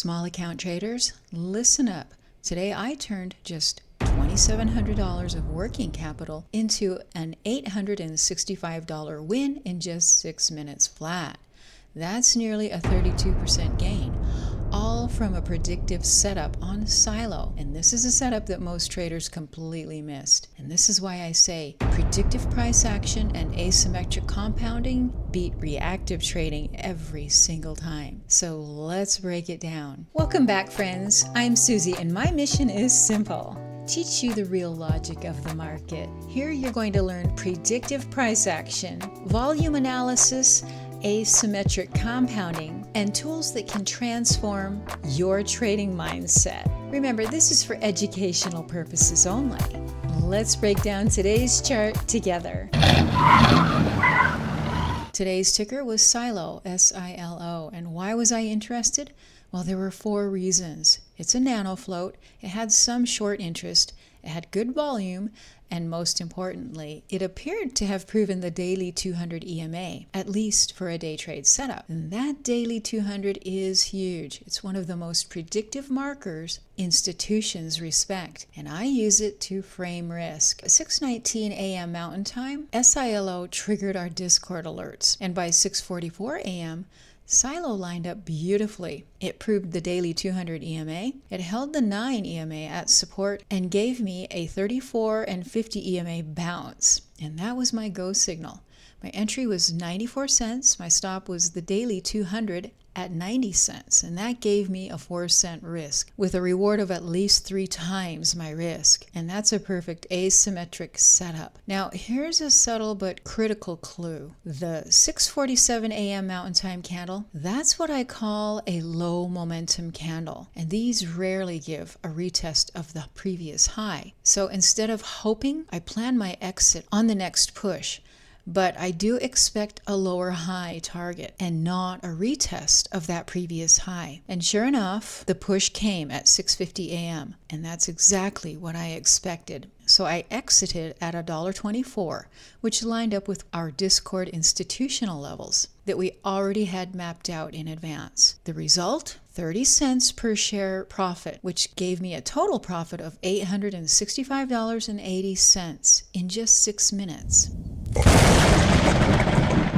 Small account traders, listen up. Today I turned just $2,700 of working capital into an $865 win in just 6 minutes flat. That's nearly a 32% gain, all from a predictive setup on Silo. And this is a setup that most traders completely missed. And this is why I say predictive price action and asymmetric compounding beat reactive trading every single time. So let's break it down. Welcome back, friends. I'm Susie, and my mission is simple. Teach you the real logic of the market. Here you're going to learn predictive price action, volume analysis, asymmetric compounding, and tools that can transform your trading mindset. Remember, this is for educational purposes only. Let's break down today's chart together. Today's ticker was Silo, S-I-L-O. And why was I interested? Well, there were 4 reasons. It's a nano float, it had some short interest, it had good volume, and most importantly, it appeared to have proven the daily 200 EMA, at least for a day trade setup. And that daily 200 is huge. It's one of the most predictive markers institutions respect, and I use it to frame risk. At 6:19 a.m. Mountain Time, SILO triggered our Discord alerts, and by 6:44 a.m., Silo lined up beautifully. It proved the daily 200 EMA, it held the 9 EMA at support, and gave me a 34 and 50 EMA bounce. And that was my go signal. My entry was 94 cents, my stop was the daily 200 at 90 cents, and that gave me a 4-cent risk, with a reward of at least 3 times my risk. And that's a perfect asymmetric setup. Now, here's a subtle but critical clue. The 6:47 a.m. Mountain Time candle, that's what I call a low momentum candle. And these rarely give a retest of the previous high. So instead of hoping, I plan my exit on the next push. But I do expect a lower high target and not a retest of that previous high. And sure enough, the push came at 6:50 a.m. and that's exactly what I expected. So I exited at $1.24, which lined up with our Discord institutional levels that we already had mapped out in advance. The result? 30 cents per share profit, which gave me a total profit of $865.80 in just 6 minutes.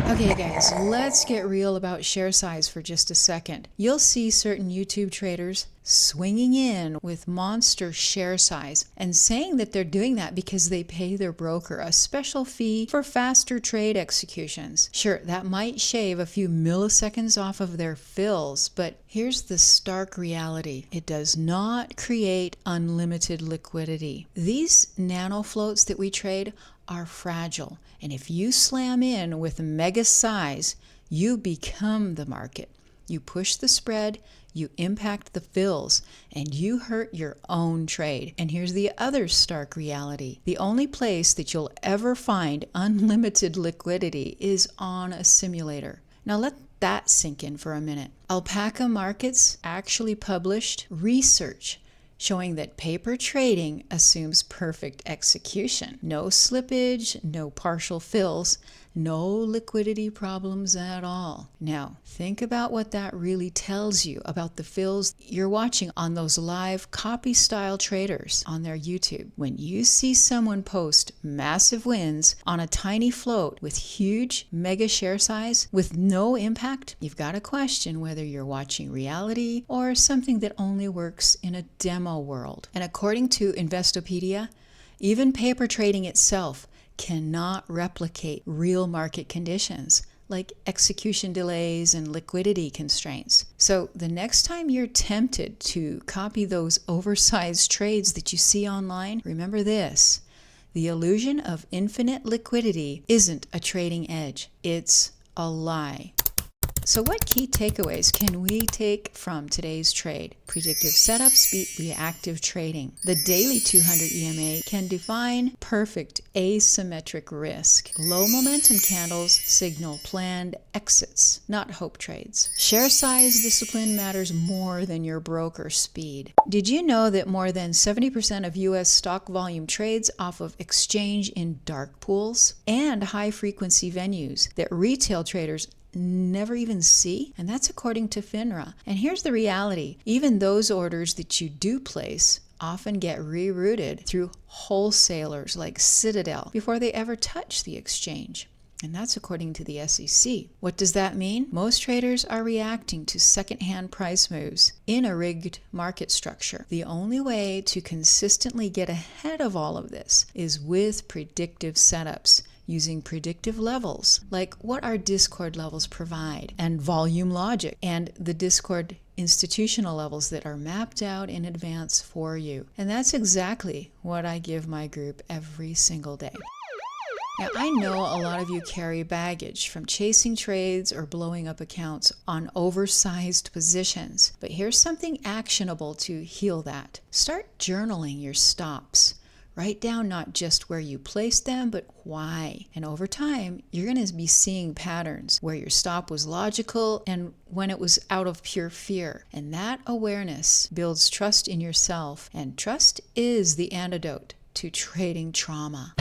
Okay guys, let's get real about share size for just a second. You'll see certain YouTube traders swinging in with monster share size and saying that they're doing that because they pay their broker a special fee for faster trade executions. Sure, that might shave a few milliseconds off of their fills, but here's the stark reality. It does not create unlimited liquidity. These nano floats that we trade are fragile, and if you slam in with mega size, you become the market. You push the spread, you impact the fills, and you hurt your own trade. And here's the other stark reality. The only place that you'll ever find unlimited liquidity is on a simulator. Now let that sink in for a minute. Alpaca Markets actually published research showing that paper trading assumes perfect execution. No slippage, no partial fills, no liquidity problems at all. Now, think about what that really tells you about the fills you're watching on those live copy-style traders on their YouTube. When you see someone post massive wins on a tiny float with huge mega share size with no impact, you've got to question whether you're watching reality or something that only works in a demo world. And according to Investopedia, even paper trading itself cannot replicate real market conditions like execution delays and liquidity constraints. So the next time you're tempted to copy those oversized trades that you see online, remember this: the illusion of infinite liquidity isn't a trading edge, it's a lie. So what key takeaways can we take from today's trade? Predictive setups beat reactive trading. The daily 200 EMA can define perfect asymmetric risk. Low momentum candles signal planned exits, not hope trades. Share size discipline matters more than your broker speed. Did you know that more than 70% of US stock volume trades off of exchange in dark pools and high frequency venues that retail traders never even see? And that's according to FINRA. And here's the reality. Even those orders that you do place often get rerouted through wholesalers like Citadel before they ever touch the exchange. And that's according to the SEC. What does that mean? Most traders are reacting to secondhand price moves in a rigged market structure. The only way to consistently get ahead of all of this is with predictive setups, using predictive levels, like what our Discord levels provide, and volume logic, and the Discord institutional levels that are mapped out in advance for you. And that's exactly what I give my group every single day. Now, I know a lot of you carry baggage from chasing trades or blowing up accounts on oversized positions, but here's something actionable to heal that. Start journaling your stops. Write down not just where you placed them, but why. And over time, you're going to be seeing patterns where your stop was logical and when it was out of pure fear. And that awareness builds trust in yourself, and trust is the antidote to trading trauma.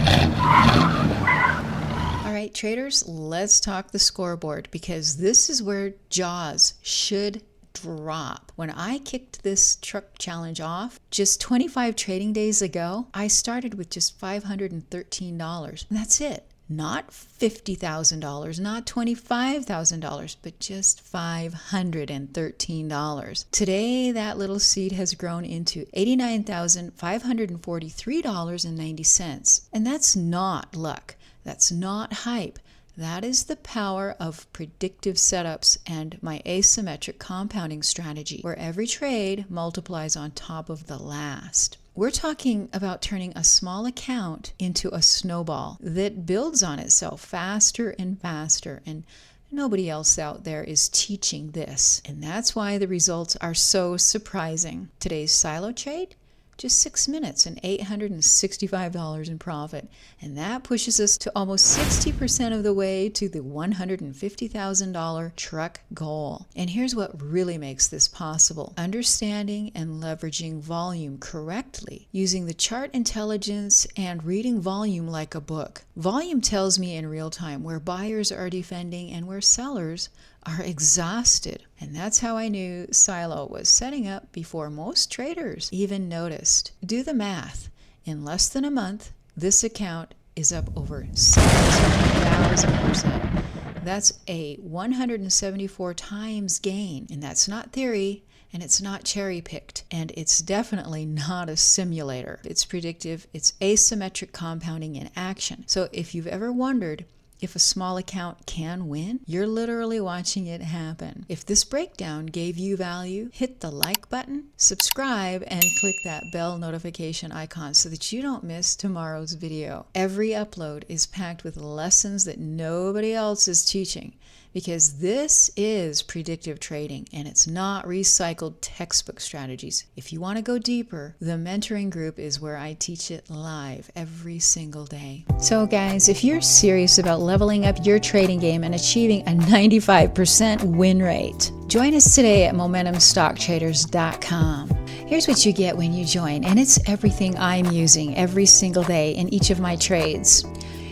All right, traders, let's talk the scoreboard, because this is where jaws should drop. When I kicked this truck challenge off just 25 trading days ago, I started with just $513. And that's it. Not $50,000, not $25,000, but just $513. Today, that little seed has grown into $89,543.90. And that's not luck. That's not hype. That is the power of predictive setups and my asymmetric compounding strategy, where every trade multiplies on top of the last. We're talking about turning a small account into a snowball that builds on itself faster and faster, and nobody else out there is teaching this. And that's why the results are so surprising. Today's silo trade? Just 6 minutes and $865 in profit. And that pushes us to almost 60% of the way to the $150,000 truck goal. And here's what really makes this possible. Understanding and leveraging volume correctly, using the chart intelligence and reading volume like a book. Volume tells me in real time where buyers are defending and where sellers are exhausted. And that's how I knew Silo was setting up before most traders even noticed. Do the math. In less than a month, this account is up over 17,000%. That's a 174 times gain. And that's not theory, and it's not cherry-picked, and it's definitely not a simulator. It's predictive, it's asymmetric compounding in action. So if you've ever wondered if a small account can win, you're literally watching it happen. If this breakdown gave you value, hit the like button, subscribe, and click that bell notification icon so that you don't miss tomorrow's video. Every upload is packed with lessons that nobody else is teaching, because this is predictive trading and it's not recycled textbook strategies. If you want to go deeper, the mentoring group is where I teach it live every single day. So guys, if you're serious about leveling up your trading game and achieving a 95% win rate, join us today at MomentumStockTraders.com. Here's what you get when you join, and it's everything I'm using every single day in each of my trades.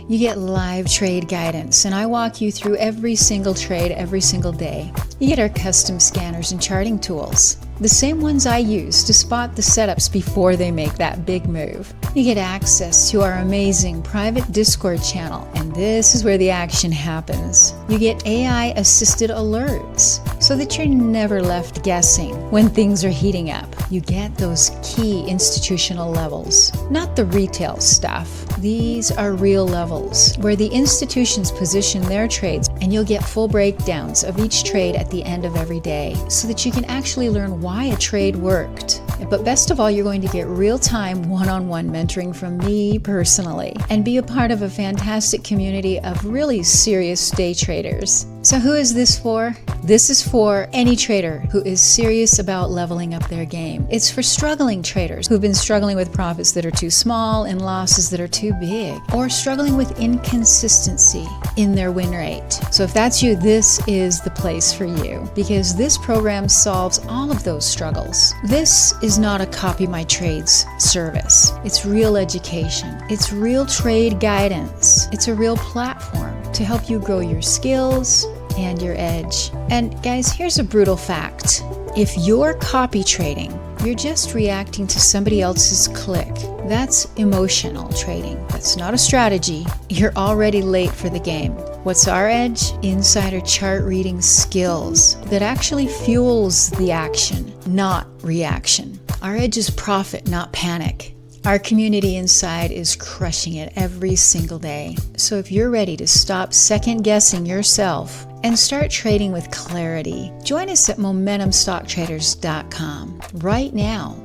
You get live trade guidance, and I walk you through every single trade every single day. You get our custom scanners and charting tools, the same ones I use to spot the setups before they make that big move. You get access to our amazing private Discord channel, and this is where the action happens. You get AI-assisted alerts so that you're never left guessing when things are heating up. You get those key institutional levels, not the retail stuff. These are real levels where the institutions position their trades, and you'll get full breakdowns of each trade at the end of every day so that you can actually learn why a trade worked. But best of all, you're going to get real-time one-on-one mentoring from me personally and be a part of a fantastic community of really serious day traders. So who is this for? This is for any trader who is serious about leveling up their game. It's for struggling traders who've been struggling with profits that are too small and losses that are too big, or struggling with inconsistency in their win rate. So if that's you, this is the place for you, because this program solves all of those struggles. This is not a copy my trades service. It's real education. It's real trade guidance. It's a real platform to help you grow your skills, and your edge. And guys, here's a brutal fact. If you're copy trading, you're just reacting to somebody else's click. That's emotional trading. That's not a strategy. You're already late for the game. What's our edge? Insider chart reading skills that actually fuels the action, not reaction. Our edge is profit, not panic. Our community inside is crushing it every single day. So if you're ready to stop second guessing yourself and start trading with clarity, join us at momentumstocktraders.com right now.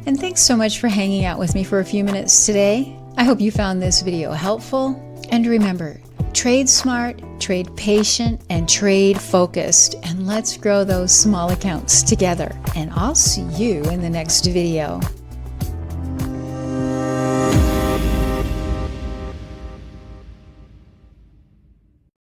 And thanks so much for hanging out with me for a few minutes today. I hope you found this video helpful. And remember, trade smart, trade patient, and trade focused. And let's grow those small accounts together. And I'll see you in the next video.